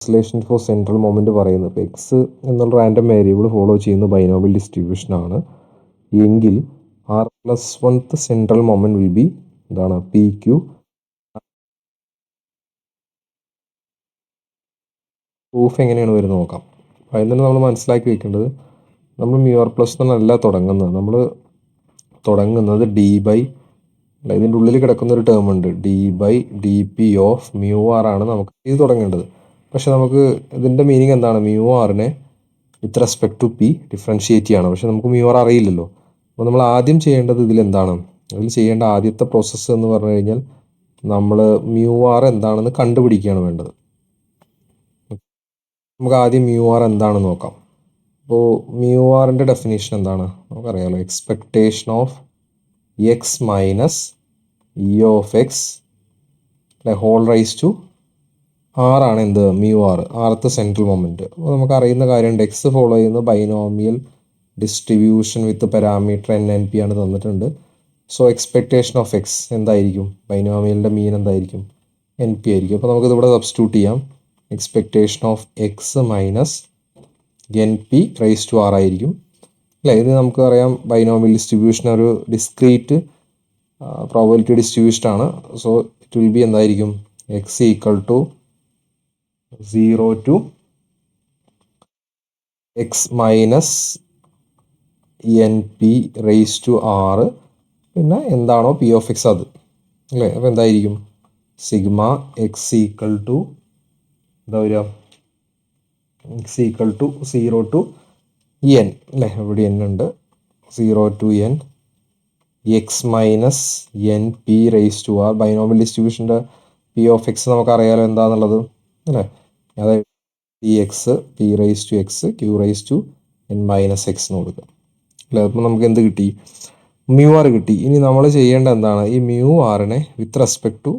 Isolation four central moment പറയുന്നത്. ഇപ്പോൾ X എന്നുള്ള റാൻഡം വേരിയബിൾ ഫോളോ ചെയ്യുന്ന ബൈനോമിയൽ ഡിസ്ട്രിബ്യൂഷനാണ് എങ്കിൽ r+1th central moment will be എന്താണ് പി ക്യു. പ്രൂഫ് എങ്ങനെയാണ് വരുന്നത് നോക്കാം. അതിൽ തന്നെ നമ്മൾ മനസ്സിലാക്കി വെക്കേണ്ടത് നമ്മൾ μr+1 തുടങ്ങുന്നത്. നമ്മൾ തുടങ്ങുന്നത് ഡി ബൈ ഇതിൻ്റെ ഉള്ളിൽ കിടക്കുന്ന ഒരു ടേം ഉണ്ട്, D by D P of μr ആണ് നമുക്ക് ഇത് തുടങ്ങേണ്ടത്. പക്ഷെ നമുക്ക് ഇതിൻ്റെ മീനിങ് എന്താണ്? μrനെ with respect to P differentiate ചെയ്യണം. പക്ഷെ നമുക്ക് μr അറിയില്ലല്ലോ. അപ്പോൾ നമ്മൾ ആദ്യം ചെയ്യേണ്ടത് ഇതിലെന്താണ്? ഇതിൽ ചെയ്യേണ്ട ആദ്യത്തെ പ്രോസസ്സ് എന്ന് പറഞ്ഞു കഴിഞ്ഞാൽ നമ്മൾ μr എന്താണെന്ന് കണ്ടുപിടിക്കുകയാണ് വേണ്ടത്. നമുക്ക് ആദ്യം μr എന്താണെന്ന് നോക്കാം. അപ്പോൾ μrൻ്റെ ഡെഫിനേഷൻ എന്താണ് നമുക്കറിയാമല്ലോ. Expectation of X minus E of X whole raise to R ആണ് എന്ത് μr, ആർത്ത് സെൻട്രൽ മൊമെൻറ്റ്. അപ്പോൾ നമുക്ക് അറിയുന്ന കാര്യമുണ്ട്, എക്സ് ഫോളോ ചെയ്യുന്ന ബൈനോമിയൽ ഡിസ്ട്രിബ്യൂഷൻ വിത്ത് പാരാമീറ്റർ എൻ പി ആണ് തന്നിട്ടുണ്ട്. സോ എക്സ്പെക്ടേഷൻ ഓഫ് എക്സ് എന്തായിരിക്കും? ബൈനോമിയലിൻ്റെ മീൻ എന്തായിരിക്കും? എൻ പി ആയിരിക്കും. അപ്പോൾ നമുക്കിതിവിടെ സബ്സ്റ്റിറ്റ്യൂട്ട് ചെയ്യാം. Expectation of X minus N P raise to R ആയിരിക്കും അല്ലേ. ഇത് നമുക്ക് അറിയാം ബൈനോമിയൽ ഡിസ്ട്രിബ്യൂഷൻ ഒരു ഡിസ്ക്രീറ്റ് പ്രോബബിലിറ്റി ഡിസ്ട്രിബ്യൂഷൻ ആണ്. സോ ഇറ്റ് വിൽ ബി എന്തായിരിക്കും? X equal to 0 to X minus N P raise to R, പിന്നെ എന്താണോ പി ഓഫ് എക്സ് അത് അല്ലേ. അപ്പോൾ എന്തായിരിക്കും? സിഗ്മ എക്സ് ഈക്വൽ ടു എന്താ വരിക? X equal to 0 to N അല്ലേ, ഇവിടെ എൻ ഉണ്ട്. 0 to N X minus N P raise to R. Binomial ഡിസ്ട്രിബ്യൂഷൻ്റെ പി ഓഫ് എക്സ് നമുക്കറിയാലോ എന്താണെന്നുള്ളത് അല്ലേ. അതായത് P X P raise to X Q raise to N minus X എന്ന് കൊടുക്കുക അല്ലേ. അപ്പോൾ നമുക്ക് എന്ത് കിട്ടി? μr കിട്ടി. ഇനി നമ്മൾ ചെയ്യേണ്ട എന്താണ്? ഈ μrനെ വിത്ത് റെസ്പെക്ട് ടു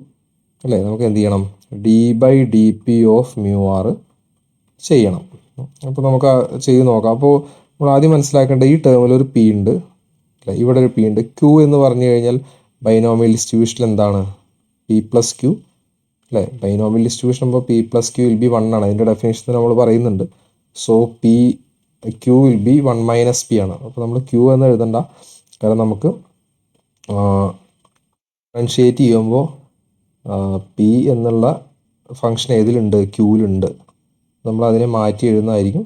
അല്ലേ നമുക്ക് എന്ത് ചെയ്യണം? D by D P of μr ചെയ്യണം. അപ്പോൾ നമുക്ക് ചെയ്ത് നോക്കാം. അപ്പോൾ നമ്മൾ ആദ്യം മനസ്സിലാക്കേണ്ട ഈ ടേമിൽ ഒരു പി ഉണ്ട് അല്ലേ, ഇവിടെ ഒരു പി ഉണ്ട്. ക്യൂ എന്ന് പറഞ്ഞു കഴിഞ്ഞാൽ ബൈനോമിയൽ ഡിസ്ട്രിബ്യൂഷനിൽ എന്താണ്? പി പ്ലസ് ക്യൂ അല്ലേ. ബൈനോമിയൽ ഡിസ്ട്രിബ്യൂഷൻ അപ്പോൾ P plus Q will be 1 ആണ്. അതിൻ്റെ ഡെഫിനേഷൻ നമ്മൾ പറയുന്നുണ്ട്. So P Q will be 1 minus P ആണ്. അപ്പോൾ നമ്മൾ ക്യൂ എന്ന് എഴുതണ്ട, കാരണം നമുക്ക് ഡിഫറൻഷിയേറ്റ് ചെയ്യുമ്പോൾ പി എന്നുള്ള ഫംഗ്ഷൻ ഏതിലുണ്ട്? ക്യൂവിലുണ്ട്. നമ്മൾ അതിനെ മാറ്റി എഴുതുന്നതായിരിക്കും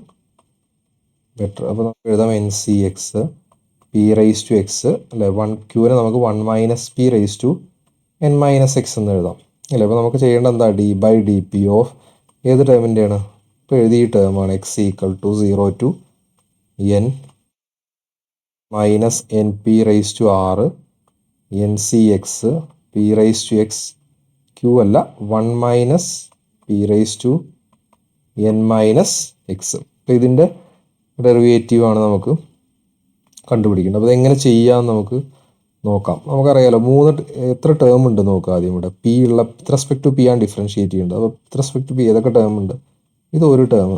ബെറ്റർ. അപ്പോൾ നമുക്ക് എഴുതാം N C X P raise to X അല്ലേ. ക്യൂവിനെ നമുക്ക് 1 minus P raise to N minus X എന്ന് എഴുതാം അല്ലേ. അപ്പോൾ നമുക്ക് ചെയ്യേണ്ട എന്താ? D by D P of ഏത് ടേമിൻ്റെയാണ്? ഇപ്പോൾ എഴുതിയ ടേമാണ് X equal to 0 to N minus N P raise to R N C X P raise to X Q അല്ല 1 minus P raise to N minus X. അപ്പോൾ ഇതിൻ്റെ derivative ആണ് നമുക്ക് കണ്ടുപിടിക്കേണ്ടത്. അപ്പോൾ ഇതെങ്ങനെ ചെയ്യാമെന്ന് നമുക്ക് നോക്കാം. നമുക്കറിയാലോ എത്ര ടേം ഉണ്ട് നോക്കുക. ആദ്യം ഇവിടെ പി ഉള്ള വിത്ത് റെസ്പെക്ട് ടു പി ആണ് ഡിഫറൻഷിയേറ്റ് ചെയ്യേണ്ടത്. അപ്പോൾ വിത്ത് റെസ്പെക്ട് ടു പി ഏതൊക്കെ ടേം ഉണ്ട്? ഇത് ഒരു ടേം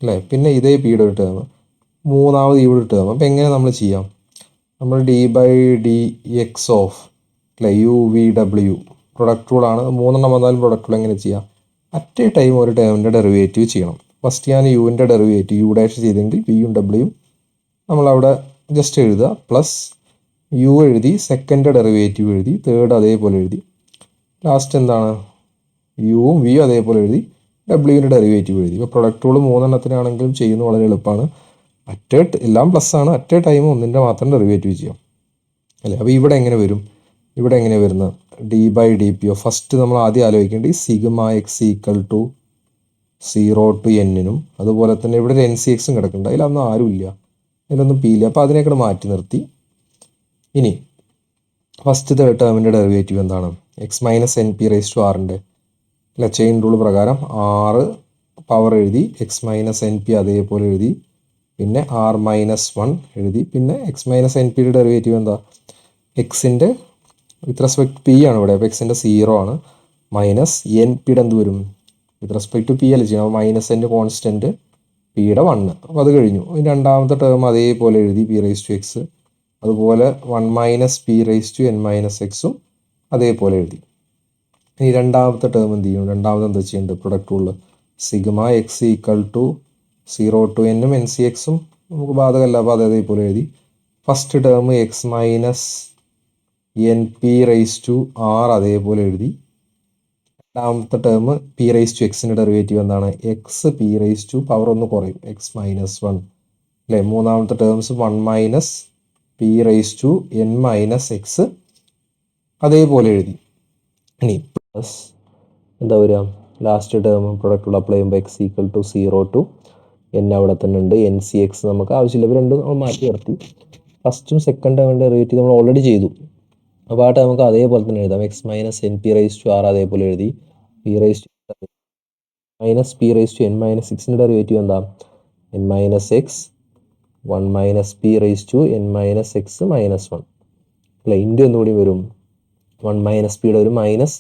അല്ലേ, പിന്നെ ഇതേ പിയുടെ ഒരു ടേം, മൂന്നാമത് ഇവിടെ ഒരു ടേം. അപ്പോൾ എങ്ങനെ നമ്മൾ ചെയ്യാം? നമ്മൾ D by D X of അല്ലേ യു വി ഡബ്ല്യു പ്രൊഡക്റ്റ് റൂളാണ്. 3 വന്നാലും പ്രൊഡക്റ്റ് റൂൾ എങ്ങനെ ചെയ്യാം? അറ്റ് എ ടൈം ഒരു ടേമിൻ്റെ ഡെറിവേറ്റീവ് ചെയ്യണം. ഫസ്റ്റ് ഞാൻ യുവിൻ്റെ ഡെറിവേറ്റീവ് യു ഡാഷ് ചെയ്തെങ്കിൽ വിയും ഡബ്ല്യൂയും നമ്മളവിടെ ജസ്റ്റ് എഴുതുക. പ്ലസ് യു എഴുതി, സെക്കൻഡ് ഡെറിവേറ്റീവ് എഴുതി, തേർഡ് അതേപോലെ എഴുതി, ലാസ്റ്റ് എന്താണ്? യുവും വിയും അതേപോലെ എഴുതി, ഡബ്ല്യുവിൻ്റെ ഡെറിവേറ്റീവ് എഴുതി. ഇപ്പോൾ പ്രൊഡക്റ്റ് റൂൾ 3 ചെയ്യുന്നത് വളരെ എളുപ്പമാണ്. എല്ലാം പ്ലസ് ആണ്. അറ്റ് എ ടൈം ഒന്നിൻ്റെ മാത്രം ഡെറിവേറ്റീവ് ചെയ്യാം അല്ലേ. അപ്പോൾ ഇവിടെ എങ്ങനെ വരും? ഇവിടെ എങ്ങനെ വരുന്നത്? D by D P of first നമ്മൾ ആദ്യം ആലോചിക്കേണ്ടത് ഈ sigma X equal to 0 to എന്നിനും അതുപോലെ തന്നെ ഇവിടെ ഒരു എൻ സി എക്സും കിടക്കുന്നുണ്ട്. അതിലൊന്നും ആരുമില്ല, അതിലൊന്നും പി ഇല്ല. അപ്പോൾ അതിനേക്കൂടെ മാറ്റി നിർത്തി. ഇനി ഫസ്റ്റ് ടേമിൻ്റെ ഡെറിവേറ്റീവ് എന്താണ്? X minus N P raise to ആറിൻ്റെ അല്ല ചെയിൻ റൂൾ പ്രകാരം 6 പവർ എഴുതി, എക്സ് മൈനസ് എൻ പി അതേപോലെ എഴുതി, പിന്നെ ആർ മൈനസ് 1 എഴുതി, പിന്നെ എക്സ് മൈനസ് എൻ പിയുടെ ഡെറിവേറ്റീവ് എന്താ? എക്സിൻ്റെ വിത്ത് റെസ്പെക്ട് പി ആണ് ഇവിടെ. അപ്പോൾ എക്സിൻ്റെ 0 ആണ്, മൈനസ് എൻ പിയുടെ എന്ത് വരും? വിത്ത് റെസ്പെക്ട് ടു പി അല്ല ചെയ്യണം. മൈനസ് എൻ്റെ കോൺസ്റ്റൻറ്റ് പിയുടെ 1. അപ്പോൾ അത് കഴിഞ്ഞു. രണ്ടാമത്തെ ടേം അതേപോലെ എഴുതി പി റൈസ് ടു എക്സ്, അതുപോലെ 1 minus P raise to N minus എക്സും അതേപോലെ എഴുതി. ഇനി രണ്ടാമത്തെ ടേം എന്ത് ചെയ്യും? രണ്ടാമത് എന്താ ചെയ്യേണ്ടത്? പ്രൊഡക്റ്റ് റൂളിൽ sigma X equal to 0 to എന്നും എൻ സി എക്സും നമുക്ക് ബാധകമല്ല, അപ്പോൾ അതേപോലെ എഴുതി. First term X minus N P raise to R അതേപോലെ എഴുതി. രണ്ടാമത്തെ ടേം പി റൈസ് ടു എക്സിൻ്റെ ഡെറിവേറ്റീവ് എന്താണ്? X P raise to power ഒന്ന് കുറയും, എക്സ് മൈനസ് 1 അല്ലേ. മൂന്നാമത്തെ ടേംസ് 1 minus P raise to N minus X അതേപോലെ എഴുതി. ഇനി പ്ലസ് എന്താ വരിക? ലാസ്റ്റ് ടേം പ്രൊഡക്റ്റുള്ള അപ്ലൈ ചെയ്യുമ്പോൾ X equal to 0 to N അവിടെ തന്നെ ഉണ്ട്. എൻ സി എക്സ് നമുക്ക് ആവശ്യമില്ല, ഇവ രണ്ടും നമ്മൾ മാറ്റി നിർത്തി. ഫസ്റ്റും സെക്കൻഡ് ടേമിൻ്റെ ഡെറിവേറ്റീവ് നമ്മൾ ഓൾറെഡി ചെയ്തു, അപ്പോൾ ആ ടേം നമുക്ക് അതേപോലെ തന്നെ എഴുതാം. X minus N P raise to R അതേപോലെ എഴുതി. P raise to minus P raise to N minus സിക്സിൻ്റെ ഡെറിവേറ്റീവ് എന്താ? N minus X 1 minus P raise to N minus X minus 1 അല്ലേ. ഇൻറ്റു എന്തുകൂടി വരും? 1 മൈനസ് പിയുടെ ഒരു മൈനസ്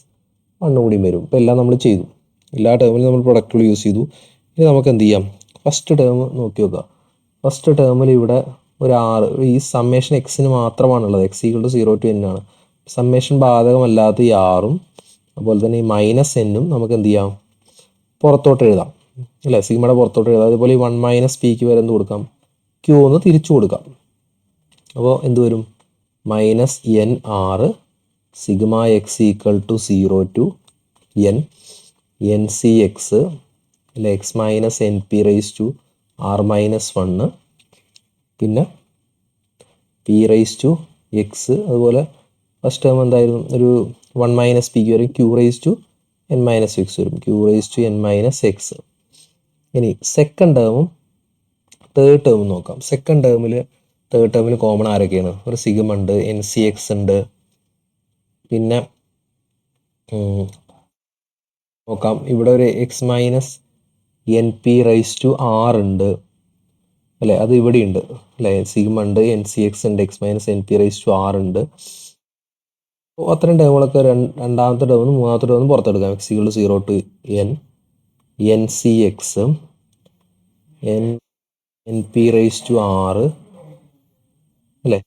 1 കൂടി വരും. ഇപ്പോൾ എല്ലാം നമ്മൾ ചെയ്തു, എല്ലാ ടേമിലും നമ്മൾ പ്രൊഡക്റ്റുകൾ യൂസ് ചെയ്തു. ഇനി നമുക്ക് എന്ത് ചെയ്യാം? ഫസ്റ്റ് ടേം നോക്കി നോക്കുക. ഫസ്റ്റ് ടേമിൽ ഇവിടെ ഒരു 6, ഈ സമ്മേഷൻ എക്സിന് മാത്രമാണുള്ളത്. X equal to 0 to N ആണ്. സമ്മേഷൻ ബാധകമല്ലാത്ത ഈ 6ഉം അതുപോലെ തന്നെ ഈ മൈനസ് എന്നും നമുക്ക് എന്ത് ചെയ്യാം? പുറത്തോട്ട് എഴുതാം അല്ലേ, സിഗ്മയുടെ പുറത്തോട്ട് എഴുതാം. അതുപോലെ ഈ 1 മൈനസ് പിക്ക് വരെ എന്ത് കൊടുക്കാം? ക്യൂ ഒന്ന് തിരിച്ചു കൊടുക്കാം. അപ്പോൾ എന്ത് വരും? Minus N R sigma X equal to 0 to N N C X അല്ലെ, X minus N P raise to R minus 1 പിന്നെ പി റൈസ് ടു എക്സ്. അതുപോലെ ഫസ്റ്റ് ടേം എന്തായിരുന്നു? ഒരു 1 മൈനസ് പിക്ക് വരും, Q raise to N minus X വരും, Q raise to N minus X. ഇനി second ടേമും തേർഡ് ടേമും നോക്കാം. തേർഡ് ടേമിൽ കോമൺ ആരൊക്കെയാണ്? ഒരു സിഗ്മ ഉണ്ട്, എൻ സി എക്സ് ഉണ്ട്, പിന്നെ നോക്കാം ഇവിടെ ഒരു X minus N P raise to R ഉണ്ട് അല്ലേ, അത് ഇവിടെ ഉണ്ട് അല്ലേ. സിഗ്മ ഉണ്ട്, എൻ സി എക്സ് ഉണ്ട്, X minus N P raise to R ഉണ്ട്. അപ്പോൾ അത്രയും ടേമുകളൊക്കെ രണ്ടാമത്തെ ടേമിൽ മൂന്നാമത്തെ ടേമിൽ പുറത്തെടുക്കാം. X equal to 0 to N N C X N P raise to R അല്ലേ.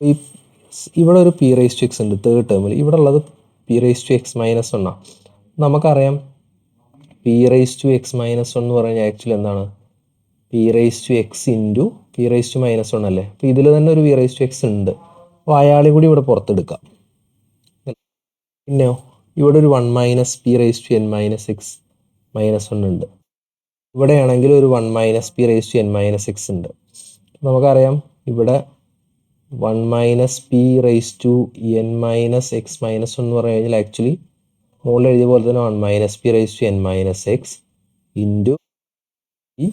ഈ ഇവിടെ ഒരു പി റൈസ് ടു എക്സ് ഉണ്ട് തേർഡ് ടേമിൽ. ഇവിടെ ഉള്ളത് P raise to X minus 1 ആണ്. നമുക്കറിയാം P raise to X minus 1 എന്ന് പറഞ്ഞാൽ ആക്ച്വലി എന്താണ്? P raise to X into P raise to minus 1 അല്ലേ. അപ്പോൾ ഇതിൽ തന്നെ ഒരു പി റൈസ് ടു എക്സ് ഉണ്ട്, അപ്പോൾ അയാളെ കൂടി ഇവിടെ പുറത്തെടുക്കാം. പിന്നെയോ ഇവിടെ ഒരു 1 minus P raise to N minus X minus 1 ഉണ്ട്. ഇവിടെയാണെങ്കിൽ ഒരു 1 minus P raise to N minus X ഉണ്ട്. നമുക്കറിയാം ഇവിടെ 1 minus P raise to N minus X minus 1 എന്ന് പറഞ്ഞു കഴിഞ്ഞാൽ ആക്ച്വലി മുകളിൽ എഴുതിയ പോലെ തന്നെ 1 minus P raise to N minus X into P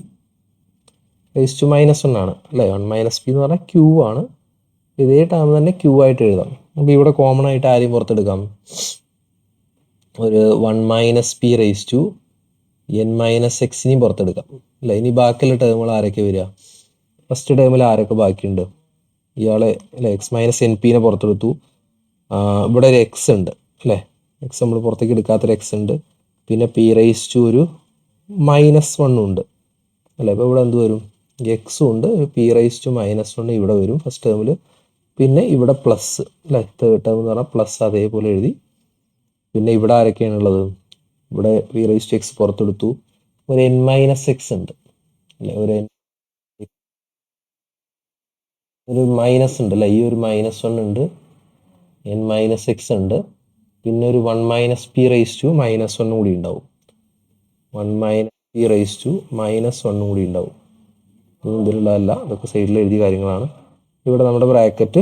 raise to minus 1 ആണ് അല്ലേ. 1 മൈനസ് പി എന്ന് പറഞ്ഞാൽ ക്യൂ ആണ്. ഇതേ ടേം തന്നെ ക്യൂ ആയിട്ട് എഴുതാം. അപ്പോൾ ഇവിടെ കോമൺ ആയിട്ട് ആരെയും പുറത്തെടുക്കാം? ഒരു 1 minus P raise to N minus എക്സിനെയും പുറത്തെടുക്കാം അല്ലേ. ഇനി ബാക്കിയുള്ള ടേമുകൾ ആരൊക്കെ വരിക? ഫസ്റ്റ് ടേമിൽ ആരൊക്കെ ബാക്കിയുണ്ട്? ഇയാളെ അല്ലേ, എക്സ് മൈനസ് എൻ പിനെ പുറത്തെടുത്തു. ഇവിടെ ഒരു എക്സ് ഉണ്ട് അല്ലേ, എക്സ് നമ്മൾ പുറത്തേക്ക് എടുക്കാത്തൊരു എക്സ് ഉണ്ട്. പിന്നെ പി റൈസ് ടു ഒരു മൈനസ് 1 ഉണ്ട് അല്ലേ. അപ്പോൾ ഇവിടെ എന്ത് വരും? എക്സും ഉണ്ട്, ഒരു പി റൈസ് ടു മൈനസ് 1 ഇവിടെ വരും ഫസ്റ്റ് ടേമിൽ. പിന്നെ ഇവിടെ പ്ലസ് അല്ലേ, തേർഡ് ടേം എന്ന് പറഞ്ഞാൽ പ്ലസ് അതേപോലെ എഴുതി. പിന്നെ ഇവിടെ ആരൊക്കെയാണുള്ളത്? ഇവിടെ പി റൈസ് ടു എക്സ് പുറത്തെടുത്തു, ഒരു എൻ മൈനസ് എക്സ് ഉണ്ട് അല്ലേ, ഒരു മൈനസ് ഉണ്ട് അല്ലേ. ഈ ഒരു മൈനസ് 1 ഉണ്ട്, എൻ മൈനസ് എക്സ് ഉണ്ട്, പിന്നെ ഒരു 1 minus P raise to minus 1 കൂടി ഉണ്ടാവും. 1 minus P raise to minus 1 കൂടി ഉണ്ടാവും. ഇതൊന്നും ഇതിലുള്ളതല്ല, ഇതൊക്കെ സൈഡിൽ എഴുതിയ കാര്യങ്ങളാണ്. ഇവിടെ നമ്മുടെ ബ്രാക്കറ്റ്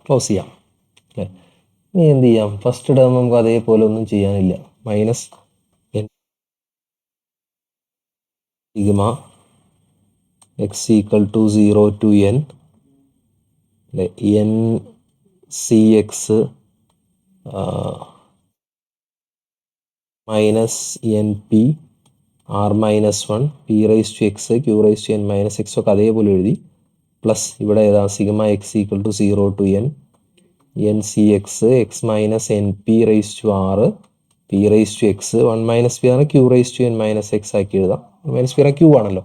ക്ലോസ് ചെയ്യാം അല്ലേ. ഇനി എന്ത് ചെയ്യാം? ഫസ്റ്റ് ടേം നമുക്ക് അതേപോലെ ഒന്നും ചെയ്യാനില്ല. Minus N sigma X equal to 0 to N അല്ലേ, N C X minus N P R minus 1 P raise to X Q raise to N minus X ഒക്കെ അതേപോലെ എഴുതി. പ്ലസ് ഇവിടെ ഏതാ? Sigma X equal to 0 to N C X X minus N P raise to R P raise to X 1 minus P ആണ് Q raise to N minus X ആക്കി എഴുതാം. Minus P Q ആണല്ലോ.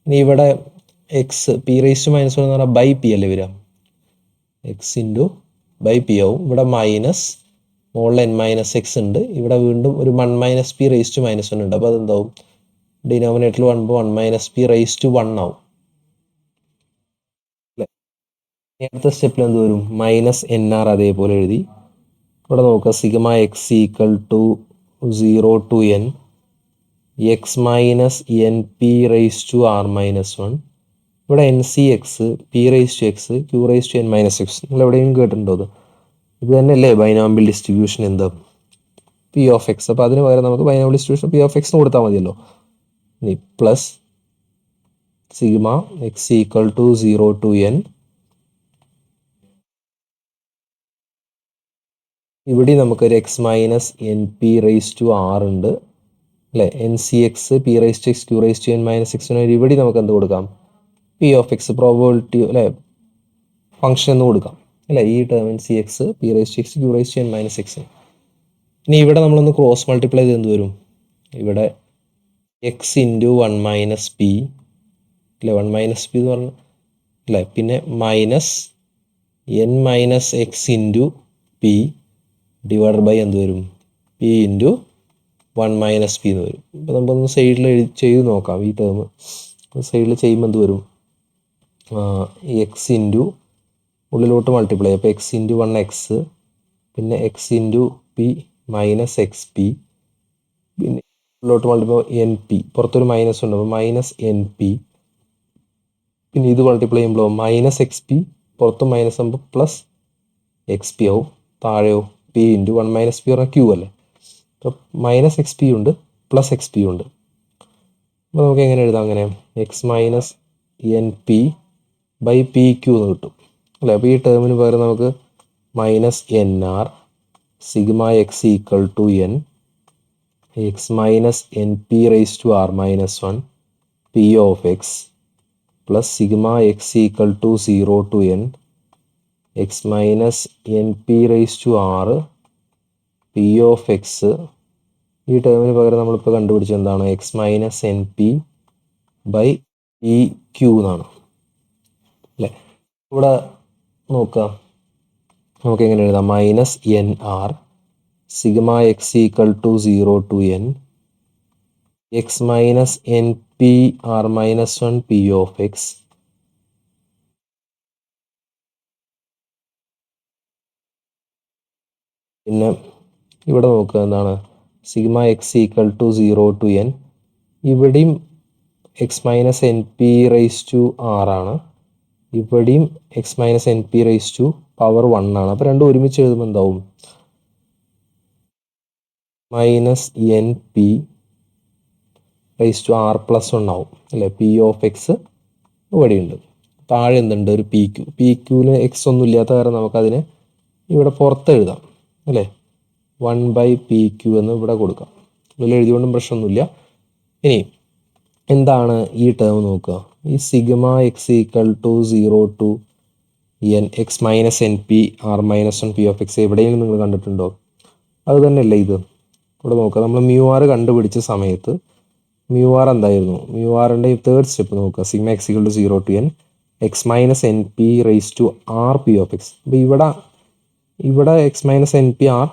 ഇനി ഇവിടെ X P raise to minus 1 എന്ന് പറഞ്ഞാൽ by P അല്ലേ വരിക, എക്സ് ഇൻറ്റു ബൈ പി ആവും. ഇവിടെ മൈനസ് മുകളിൽ എൻ മൈനസ് എക്സ് ഉണ്ട്, ഇവിടെ വീണ്ടും ഒരു 1 മൈനസ് പി റേസ് ടു -1 ഉണ്ട്. അപ്പോൾ അതെന്താവും, ഡിനോമിനേറ്ററിൽ വരുമ്പോൾ 1 മൈനസ് പി റേസ് ടു 1 ആവും അല്ലേ. അടുത്ത സ്റ്റെപ്പിൽ എന്ത് വരും, മൈനസ് എൻ ആർ അതേപോലെ എഴുതി. ഇവിടെ നോക്കുക, sigma X equal to 0 to N X minus N P raise to R minus 1. ഇവിടെ N C X, P raise to X, Q raise to N minus X. നിങ്ങൾ എവിടെയെങ്കിലും കേട്ടിട്ടുണ്ടോ അത്? ഇത് തന്നെയല്ലേ ബൈനോമിയൽ ഡിസ്ട്രിബ്യൂഷൻ എന്താ, പി ഓഫ് എക്സ്. അപ്പോൾ അതിന് പകരം നമുക്ക് binomial distribution P of X കൊടുത്താൽ മതിയല്ലോ. ഇനി plus sigma X equal to 0 to N, ഇവിടെ നമുക്കൊരു X minus N P raise to R ഉണ്ട് അല്ലേ. N C X, P raise to X, Q raise to N minus എക്സിന് ഇവിടെ നമുക്ക് എന്ത് കൊടുക്കാം, പി ഓഫ് എക്സ് പ്രോബബിലിറ്റി അല്ലേ ഫംഗ്ഷൻ എന്ന് കൊടുക്കാം അല്ലേ. ഈ term N C X, P raise to X, Q raise to N minus X. ഇനി ഇവിടെ നമ്മളൊന്ന് ക്രോസ് മൾട്ടിപ്ലൈ ചെയ്ത് എന്ത് വരും, ഇവിടെ എക്സ് ഇൻറ്റു 1 മൈനസ് പി അല്ലേ, 1 മൈനസ് പി എന്ന് പറഞ്ഞാൽ അല്ലേ, പിന്നെ minus N minus X into P divided by എന്ത് വരും, പി ഇൻറ്റു 1 മൈനസ് പി എന്ന് വരും. അപ്പോൾ നമുക്കൊന്ന് സൈഡിൽ ചെയ്ത് നോക്കാം. ഈ ടേം സൈഡിൽ ചെയ്യുമ്പോൾ എന്ത് വരും, എക്സ് ഇൻറ്റു ഉള്ളിലോട്ട് മൾട്ടിപ്ലൈ, അപ്പോൾ എക്സ് ഇൻറ്റു 1 എക്സ്, പിന്നെ X into P minus X P, പിന്നെ ഉള്ളിലോട്ട് മൾട്ടിപ്ലൈ എൻ പി, പുറത്തൊരു മൈനസ് ഉണ്ട്, അപ്പോൾ മൈനസ് എൻ പി, പിന്നെ ഇത് മൾട്ടിപ്ലൈ ചെയ്യുമ്പോൾ മൈനസ് എക്സ് പി, പുറത്തും മൈനസ് ആകുമ്പോൾ പ്ലസ് എക്സ് പി ആവും, താഴെയോ പി ഇൻറ്റു 1 മൈനസ് പി പറഞ്ഞാൽ ക്യൂ അല്ലേ. അപ്പോൾ മൈനസ് എക്സ് പി ഉണ്ട്, പ്ലസ് എക്സ് പി ഉണ്ട്. അപ്പോൾ നമുക്ക് എങ്ങനെ എഴുതാം, അങ്ങനെ X minus N P by P Q എന്ന് കിട്ടും അല്ലേ. അപ്പോൾ ഈ ടേമിന് പകരം നമുക്ക് minus N R sigma X equal to N X minus N P raise to R minus 1 P of X plus sigma X equal to 0 to N X minus N P raise to R P of X. ഈ ടേമിന് പകരം നമ്മളിപ്പോൾ കണ്ടുപിടിച്ചത് എന്താണ്, X minus N P by P Q എന്നാണ് അല്ലേ. ഇവിടെ നോക്കുക, നമുക്ക് എങ്ങനെ എഴുതാം, minus N R sigma X equal to 0 to N X minus N P R minus 1 P of X പിന്നെ ഇവിടെ നോക്കുക എന്താണ്, sigma X equal to 0 to N, ഇവിടെയും X minus N P raise to ആറാണ്, ഇവിടെയും X minus N P raise to power 1 ആണ്. അപ്പോൾ രണ്ടും ഒരുമിച്ച് എഴുതുമ്പോൾ എന്താവും, minus N P raise to R plus 1 ആവും അല്ലേ. പി ഓഫ് എക്സ് ഇവിടെയുണ്ട്, താഴെ എന്തുണ്ട്, ഒരു പി ക്യൂ. പി ക്യൂവിന് എക്സ് ഒന്നും ഇല്ലാത്ത കാരണം നമുക്കതിനെ ഇവിടെ പുറത്ത് എഴുതാം അല്ലേ, 1 ബൈ പി ക്യൂ എന്ന് ഇവിടെ കൊടുക്കാം. ഇതിൽ എഴുതിയോണ്ടും പ്രശ്നമൊന്നുമില്ല. ഇനി എന്താണ് ഈ ടേം നോക്കുക, ഈ sigma X equal to 0 to N X minus N P R minus 1 P of X എവിടെയെങ്കിലും നിങ്ങൾ കണ്ടിട്ടുണ്ടോ? അത് തന്നെയല്ലേ ഇത്. ഇവിടെ നോക്കുക, നമ്മൾ മ്യൂ ആർ കണ്ടുപിടിച്ച സമയത്ത് മ്യൂ ആർ എന്തായിരുന്നു, മ്യൂ ആറിൻ്റെ തേർഡ് സ്റ്റെപ്പ് നോക്കുക, sigma X equal to 0 to N X minus N P raise to R P of X. അപ്പോൾ ഇവിടെ X minus N P R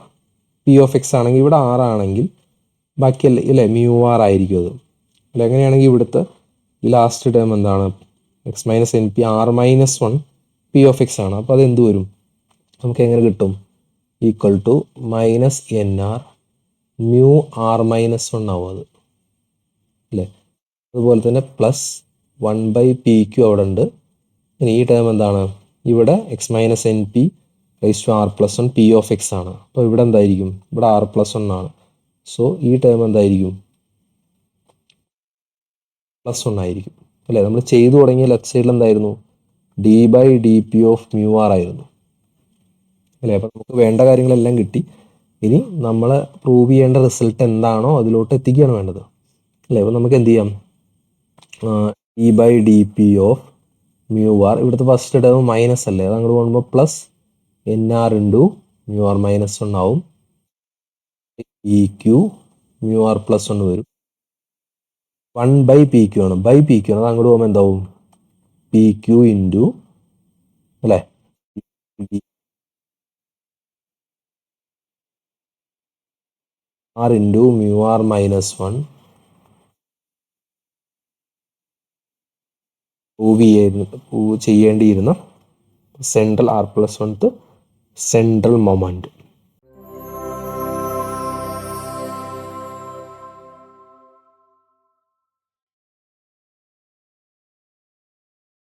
P of X ആണെങ്കിൽ ഇവിടെ R ആണെങ്കിൽ ബാക്കിയല്ലേ അല്ലേ മ്യൂ ആർ ആയിരിക്കും അത് അല്ല. എങ്ങനെയാണെങ്കിൽ ഇവിടുത്തെ ഈ ലാസ്റ്റ് ടേം എന്താണ്, X minus N P R minus 1 P of X ആണ്. അപ്പോൾ അത് എന്ത് വരും, നമുക്ക് എങ്ങനെ കിട്ടും, equal to minus N R mu R minus 1 ആവും അത് അല്ലേ. അതുപോലെ തന്നെ പ്ലസ് 1 ബൈ പി ക്യൂ അവിടെ ഉണ്ട്. ഇനി ഈ ടേം എന്താണ്, ഇവിടെ X minus N P raise to R plus 1 P of X ആണ്. അപ്പോൾ ഇവിടെ എന്തായിരിക്കും, ഇവിടെ ആർ പ്ലസ് 1 ആണ്. സോ ഈ ടേം എന്തായിരിക്കും, പ്ലസ് 1 ആയിരിക്കും അല്ലേ. നമ്മൾ ചെയ്തു തുടങ്ങിയ ലെഫ്റ്റ് സൈഡിൽ എന്തായിരുന്നു, D by D P of mu R ആയിരുന്നു അല്ലേ. അപ്പോൾ നമുക്ക് വേണ്ട കാര്യങ്ങളെല്ലാം കിട്ടി. ഇനി നമ്മൾ പ്രൂവ് ചെയ്യേണ്ട റിസൾട്ട് എന്താണോ അതിലോട്ട് എത്തിക്കുകയാണ് വേണ്ടത് അല്ലേ. അപ്പോൾ നമുക്ക് എന്ത് ചെയ്യാം, D by D P of mu R, ഇവിടുത്തെ ഫസ്റ്റ് ടേം മൈനസ് അല്ലേ, അത് അങ്ങോട്ട് പോകുമ്പോൾ plus N R into mu R minus 1 ആവും, P Q mu R plus 1 വരും. 1 ബൈ പി ക്യൂ ആണ്, ബൈ പി ക്യൂ ആണ്, അത് അങ്ങോട്ട് പോകുമ്പോൾ എന്താവും, പി ക്യൂ ഇൻറ്റു അല്ലേ R into mu R minus 1 prove ചെയ്യേണ്ടിയിരുന്ന central R plus 1 central moment.